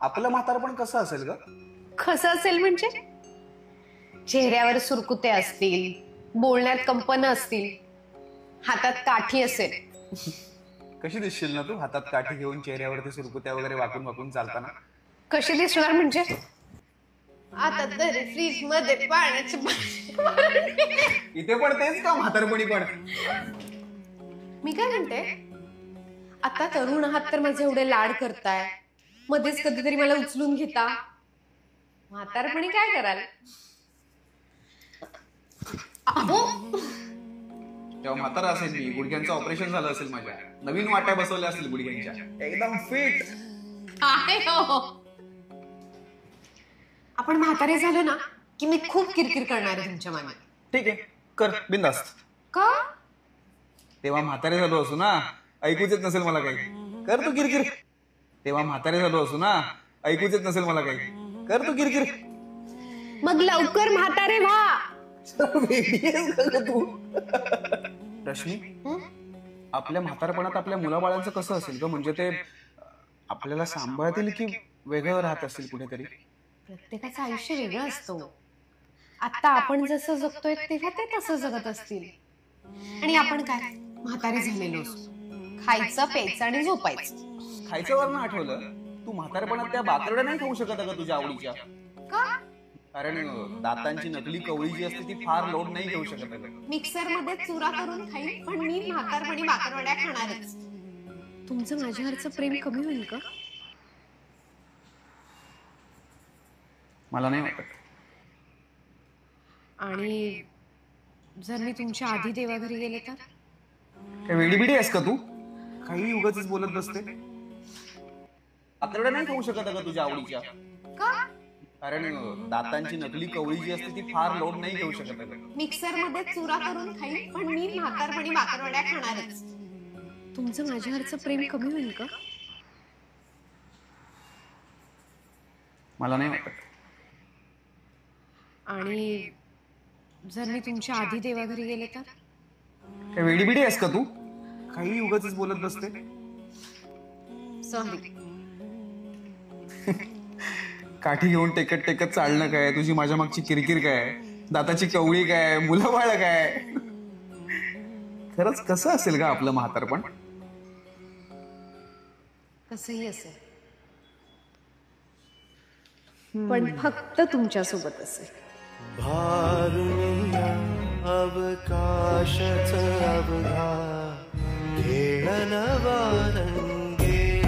आपलं म्हातारपण कसं असेल ग? कसं असेल म्हणजे? चेहऱ्यावर सुरकुते असतील, बोलण्यात कंपनं असतील, हातात काठी असेल. कशी दिसशील ना तू हातात काठी घेऊन चेहऱ्यावरती सुरकुत्या वगैरे वाकून वाकून चालताना? कशी दिसणार म्हणजे? आता तरी फ्रीज मध्ये पाण्याची इथे पण तेच का म्हातारपणी पण? मी काय म्हणते, आता तरुण आहात तर माझे एवढे लाड करताय, मध्येच कधीतरी मला उचलून घेता, म्हातारपणी काय कराल? अहो तेव्हा म्हातारा असेल मी, गुडघ्यांचं ऑपरेशन झालं असेल, माझ्या नवीन वाट्या बसवल्या असतील गुडघ्यांच्या, एकदम फिट आहे हो. आपण म्हातारे झालो ना की मी खूप किरकिर करणार आहे तुमच्या मागे. ठीक आहे, कर बिंदास्त. का? तेव्हा म्हातारे झालो असू ना, ऐकूच येत नसेल मला काही, कर तू किरकिर. तेव्हा म्हातारे झालो असू ना, ऐकूच येत नसेल मला काही, कर तू किरकिर. मग लवकर म्हातारे व्हा. तू रश्मी, आपल्या म्हातारपणात आपल्या मुलाबाळांचं कसं असेल ग? म्हणजे ते आपल्याला सांभाळतील की वेगळं राहत असतील कुठेतरी? प्रत्येकाचं आयुष्य वेगळं असतं. आता आपण जसं जगतोय तेव्हा ते तसं जगत असतील. आणि आपण काय म्हातारे झालेलो असतो, खायचं प्यायचं आणि झोपायचं. खायचं वरनं आठवलं, तू म्हातारपणात त्या बाकरड्या नाही खाऊ शकत अगं तुझ्या आवडीच्या. का? कारण दातांची नकली कवळी जी असते ती फार लोड नाही घेऊ शकत अगं. मिक्सर मध्ये चुरा करून खाईन, पण मी म्हातारपणी बाकरवड्या खाणारच. तुमचं माझ्यावरचं प्रेम कमी होईल का? मला नाही वाटत. आणि जर मी तुमच्या आधी देवाघरी गेले तर? काय वेडी बिडी आहेस का तू? काही उगाचच बोलत बसते. बाकरड्या नाही खाऊ शकत अगं तुझ्या आवडीच्या. का? कारण दातांची नकली कवळी जी असते ती फार लोड नाही घेऊ शकत अगं. मिक्सर मध्ये चुरा करून खाईन, पण मी म्हातारपणी बाकरवड्या खाणारच. तुमचं माझ्यावरचं प्रेम कमी होईल का? मला नाही वाटत. आणि जर मी तुमच्या आधी देवाघरी गेले तर? काय वेडी बिडी आहेस का तू? काही उगाचच बोलत बसते. सॉरी. काठी घेऊन टेकत टेकत चालणं काय, तुझी माझ्या मागची किरकिर काय, दाताची कवळी काय, मुलं बाळ काय, खरंच कसं असेल का आपलं म्हातारपण? कसंही असेल, पण फक्त तुमच्या सोबत असेल. भारुनिया अवकाशच अवघा खेळ नवा रंगेल.